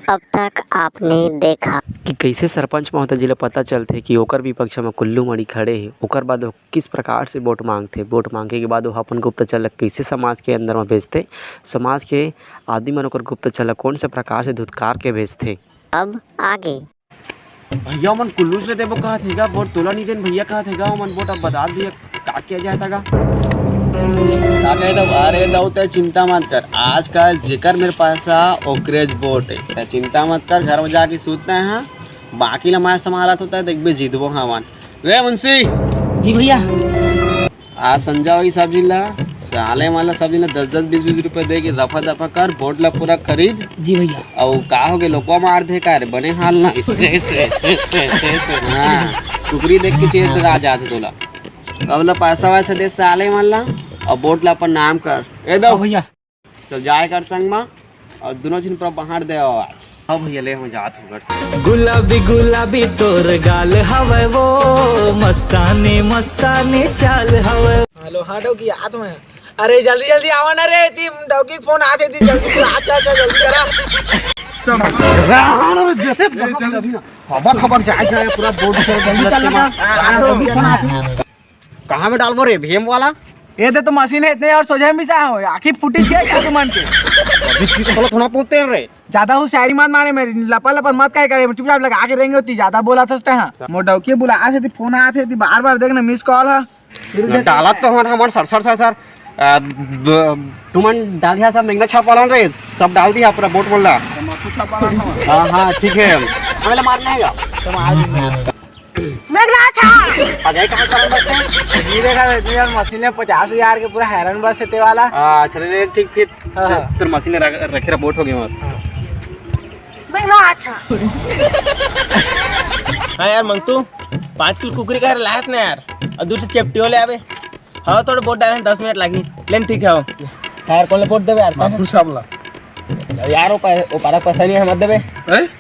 अब तक आपने देखा कि कैसे सरपंच महोदय जी ला पता चलथे कि ओकर विपक्ष में कुल्लू मणि खड़े हे, ओकर बाद वो किस प्रकार से वोट मांगथे, वोट मांगे के बाद वो अपन गुप्तचर ला कैसे समाज के अंदर में भेजथे, समाज के आदमी मन ओकर गुप्तचर ला कौन से प्रकार से धुतकार के भेजथे। अब आगे भैया मन कुल्लू से देबो कहा थेगा वोट, तोला नहीं देन भैया कहा थेगा मन वोट। अब बता दिया का किया जाए तगा अरे दो ते चिंता मत कर, आजकल जेकर मेरे पास ओकरेज वोट है, चिंता मत कर, घर में जाके सूतते हैं, बाकी ला मैं संभालत होता है, देखबे जीतबो हवन। वे मुंशी जी भैया। आज संजा वही सब्जी ला साले वाला सब्जी ला 10-10 20-20 रुपए दे के रफा दफा कर वोट ला पूरा खरीद। जी भैया। और का हो गए लोगों मार दे का रे बने हाल ना हाँ टुकड़ी देख के चेहरे से आ जाते तोला। अब ला पैसा वैसा दे साले वाला और वोट ला अपन नाम कर ए दो भैया। चल जाए कर संग में और दोनों दिन पर बाहर दे आज। हाँ भैया ले हम जात हो घर। गुलाबी गुलाबी तोर गाल हवे वो मस्तानी मस्तानी चाल हवे। हेलो हाँ डौकी हाथ में। अरे जल्दी जल्दी आवा ना रे, टीम डौकी फोन आते थी, जल्दी अच्छा जल्दी करा। खबर जाए पूरा बोर्ड जल्दी चल कहाँ में डालबो रे भीम वाला। ये तो मशीन है इतने और सोझे में सा हो आखिर फुटी क्या तुम मन के थोड़ा पोते रे ज्यादा हो शायरी मत मारे मेरी लपा लपा मत काय करे, चुपचाप लगा आगे रहेंगे होती ज्यादा बोला था हां मो डौकी बुला आते थी, फोन आते थी, बार-बार देखना मिस कॉल है डालत तो हमार सर तुमन डाल दिया सब महंगा छापा रे, सब डाल दिया पूरा बोट बोल रहा। हां ठीक है हमें मारना है तुम आज मेघना अच्छा आ जाए कहां चल बस जी देखा यार मशीन में 50,000 के पूरा हैरान बस है वाला। हां चले ठीक ठीक हां तेरे मशीन रखे रे बोट हो गया मेघना अच्छा। हाँ यार मंगतू 5 किलो कुकरी का लायक ना यार, और दूसरी चेपटियो ले आवे। हाँ थोड़ा बोट डालने 10 मिनट लगी लेकिन ठीक है हो यार कौन बोट देवे यार खुश आपला यार वो पारा पैसा नहीं है मत देवे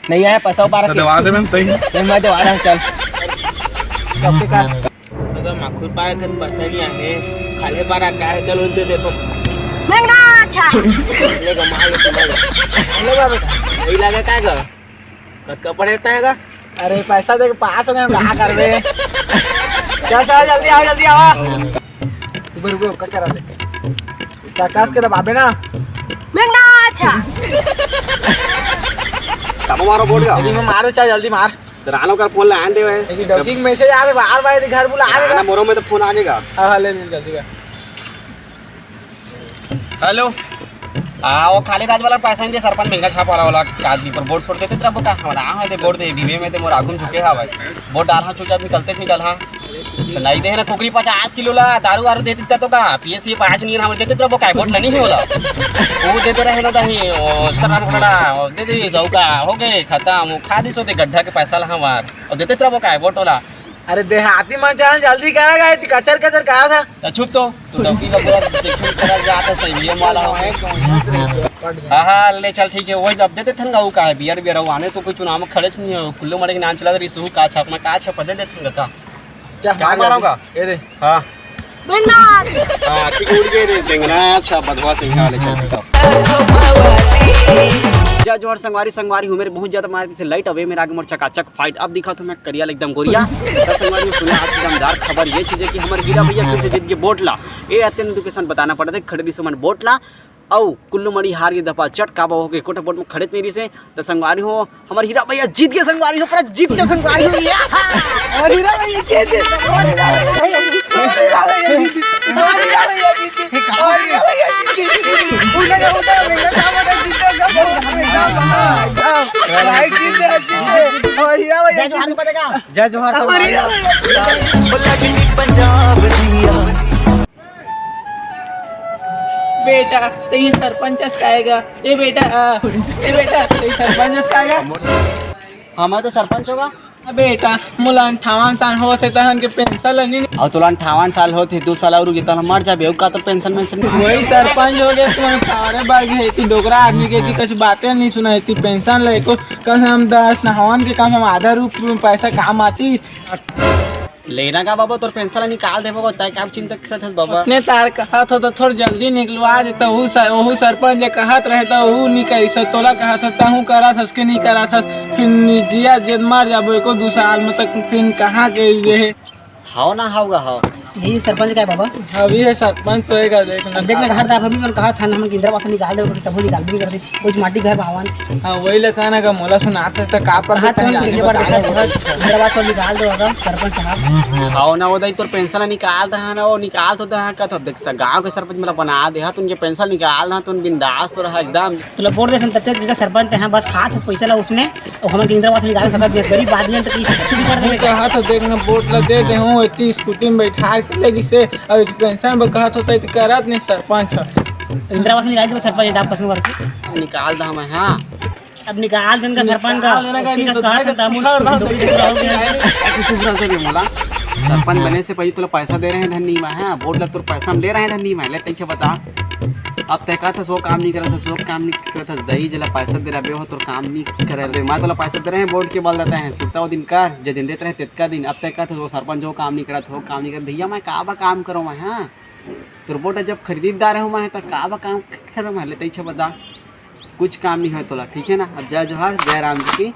नहीं है पैसा वो पारा दवा दे मैं सही मैं दवा रहा चल कब का अगर माखुर पारा का पैसा नहीं है खाली पारा का है चलो दे देखो मेघना अच्छा ले गा मार ले गा बेटा यही लगे का गा कत का पड़ेता है गा। अरे पैसा दे के पास हो गए हम कहा करबे। चल जल्दी आ ऊपर का करा दे चकास के दबाबे ना मेघना अच्छा। तब मारो बोट का जल्दी में मारो चाहे जल्दी मार रानो का फोन लान दे लेकिन डॉकिंग मैसेज आ रहे बार-बार घर बुला आ रहे मोरो में तो फोन आ जाएगा। हां ले जल्दी का हेलो वो खाली राज वाला पैसा नहीं दे सरपंच महंगा छाप वाला आदमी पर बोर्ड छोड़ देते तेरा बोका हमारा है दे बोर्ड दे बीवे में ते मोर आगुन चुके हा भाई बोर्ड डाल हां चुपचाप निकलते निकल हां तो नहीं दे ना कुकरी 50 किलो ला दारू वारू दे देता तो का पीएससी 5 नहीं हम देते तेरा बोका बोर्ड नहीं होला वो देते रहे ना दही उसका नाम खड़ा दे दे जाऊ का हो गए खत्म खा दी सो दे गड्ढा के पैसा ला हमार और देते तेरा बोका बोर्ड वाला। अरे देहाती मन चाहे जल्दी करेगा कचर कचर कहा था चुप तो डॉक्टर का पूरा देखने करा जाता सही है वाला है। हाँ ले चल ठीक है वही अब देते थे ना का है बियर बियर आने तो कोई चुनाव में खड़े नहीं हो कुल्लू मरे के नाम चला रही सू का छापना का छाप दे देते का क्या मारूंगा ये दे हां मेघना हां ठीक उड़ गए रे बेंगना अच्छा बधवा सिंघा ले चल जज और संगवारी हूँ मेरे बहुत ज्यादा मारती से लाइट अवे मेरा आगे मोर चकाचक फाइट अब दिखा तो मैं करिया एकदम गोरिया संगवारी सुना आज की दमदार खबर ये चीज है कि हमारे हीरा भैया फिर से जीत के बोटला ये अत्यंत दुख के साथ बताना पड़ा था खड़े भी सुमन बोटला औ कुल्लू मणि हार के दफा चट काबा हो के कोटा बोट में खड़े नहीं रही से तो संगवारी हो हमारे हीरा भैया जीत के संगवारी हो पूरा जीत के संगवारी हो और हीरा भैया जीत के जय जोहार बेटा तो ये सरपंच खाएगा ये बेटा तो ये सरपंच खाएगा हमारा तो सरपंच होगा बेटा मुला 58 साल हो से तहन के पेंशन नहीं और तुला 58 साल होती 2 साल और गिता मर जाबे का तो पेंशन वही सरपंच हो गया तुम्हारे सारे बाग है कि डोगरा आदमी के कुछ बातें नहीं सुनाई थी पेंशन ले को कम हम 10 नहावन के कम हम आधा रूप में पैसा काम आती लेना का बाबा तोर पेंसिल निकाल देबो तय का चिंता करत हस बाबा ने तार कहत हो तो थोड़ा जल्दी निकलवा देता हूँ सरपंच जे कहत रहता हूँ निकल से तोला कहत हता हूँ करा थस के नहीं करा थस फिर निजिया जे मार जाबो एको 2 साल में तक फिर कहाँ के ये हाओ ना हाओगा हाओ यही सरपंच का है बाबा। अभी है सरपंच तो एक देखना देखना घर था अभी मैंने कहा था ना हम इंदिरा आवास निकाल दे तब निकाल भी कर दे कुछ माटी घर भगवान। हाँ वही लगा ना का मोला सुनाते तो का पर इंदिरा आवास निकाल दो सरपंच साहब। हाओ ना वो दई तोर पेंसिल निकाल दहा ना वो निकाल तो दहा का तो देख गांव के सरपंच मेरा बना दे हा तुनके पेंसिल निकाल ना तुन बिंदास तो रहा एकदम तो बोल दे तब तक सरपंच है बस खास पैसा ला उसने और हम इंदिरा आवास निकाल सकत है गरीब आदमी तो कुछ भी कर दे। कहा तो देखना वोट ला दे दे हूँ इतनी स्कूटी में बैठा के लेगी से अब पेंशन में कहत होता है तो करत नहीं सरपंच इंदिरा आवास निकाल दे सरपंच डाक पसंद करके निकाल दहा मैं हाँ अब निकाल देन का सरपंच का सरपंच बने से पहले तुला पैसा दे रहे हैं धन्नी में हाँ वोट लग तो पैसा हम ले रहे हैं धन्नी में ले तैसे बता अब तय का था सो काम नहीं करा था सो काम नहीं करा था दही जला पैसा दे रहे हो तो काम नहीं करे रहे मैं तो पैसा दे रहे हैं वोट के बल देते हैं सुनता वो दिन का जो दिन देते रहे तितका दिन अब तय का था वो सरपंच हो काम नहीं करा था काम नहीं कर भैया मैं का काम करो मैं हाँ तो वोट जब खरीदार हूँ मैं तो का काम करो मैं ले तैसे बता कुछ काम नहीं है तोला ठीक है ना। अब जय जोहार जय राम जी की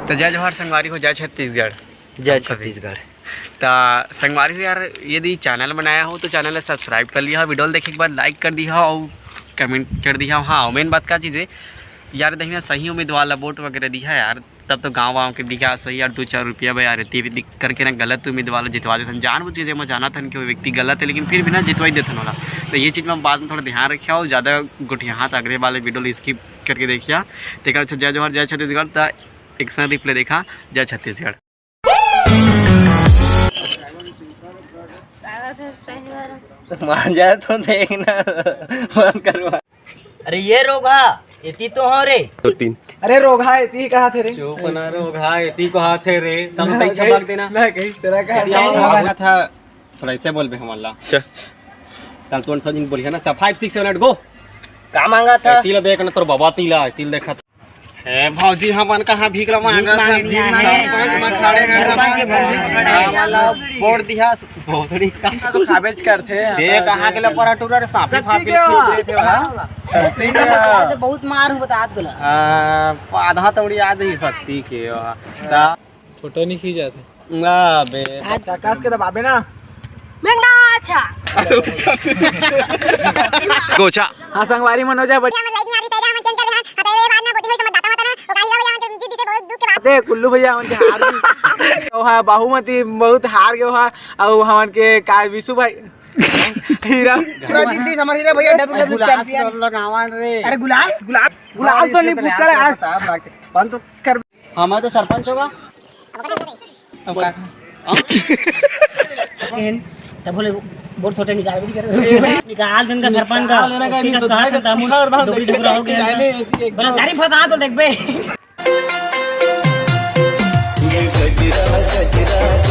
तो जय जोहार संगवारी हो जय छत्तीसगढ़ जय छत्तीसगढ़। तो संगवारी हो यार यदि चैनल बनाया हो तो चैनल सब्सक्राइब कर लिया वीडियो देखे के बाद लाइक कर दिया और कमेंट कर दिया। हाँ मेन बात का चीज़ है यार देखिए सही उम्मीदवार ला वोट वगैरह दिया यार तब तो गाँव के विकास हुई यार 2-4 रुपया भाई यार इतनी करके ना गलत उम्मीदवार जितवा देते जानबूझ के मैं जाना था कि वो व्यक्ति गलत है लेकिन फिर भी ना जितवा ही देते वाला तो ये चीज़ में बाद में थोड़ा ध्यान रखिया और ज़्यादा गुटिया हाथ अगले वाले वीडियो स्किप करके देखिया। तो अच्छा जय जोहार जय छत्तीसगढ़। तो एक साथ रिप्ले देखा जय छत्तीसगढ़। मान जाए तो देखना मान करवा। अरे ये रोगा इतनी तो हो रे अरे रोगा इतनी कहा थे रे चुप ना रोगा इतनी को हाथ है रे सब तई छपक देना मैं कहीं तरह का था थोड़ा ऐसे बोल बे हमला चल तोन सब दिन बोलिया ना 5 6 7 8 गो का मांगा था तिल देख ना तोर बाबा तिला तिल देखा है भौजी हमन कहां भीख ला मांगा था सरपंच में खड़े हैं वोट दिया भोसड़ी का तो कागज करते दे कहां के लपरा टूरा रे सांपी फापी खींच रहे थे तो बहुत मार हो बता दूला आधा तोड़ी आज ही शक्ति के ता फोटो नहीं खींच जाते ना बे आकाश के दबाबे ना मेघना अच्छा गोचा हाँ संगवारी मनोजा दे कुल्लू भैया हमन के हार वहाँ बहुमती बहुत हार गए वहाँ और हमन के काय विशु भाई हीरा पूरा जिंदगी हमारे हीरा भैया डब्ल्यू चैंपियन लगावन रे अरे गुलाल गुलाल गुलाब तो नहीं पूछ कर बंद तो कर हमारा तो सरपंच होगा अब का तब बोले वोट छोटे निकाल भी निकाल दिन का सरपंच का लेना का ठीक है कहा था हम डोबरी डोबरा हो गया बोला गाड़ी फटा तो देख बे गजरा गजरा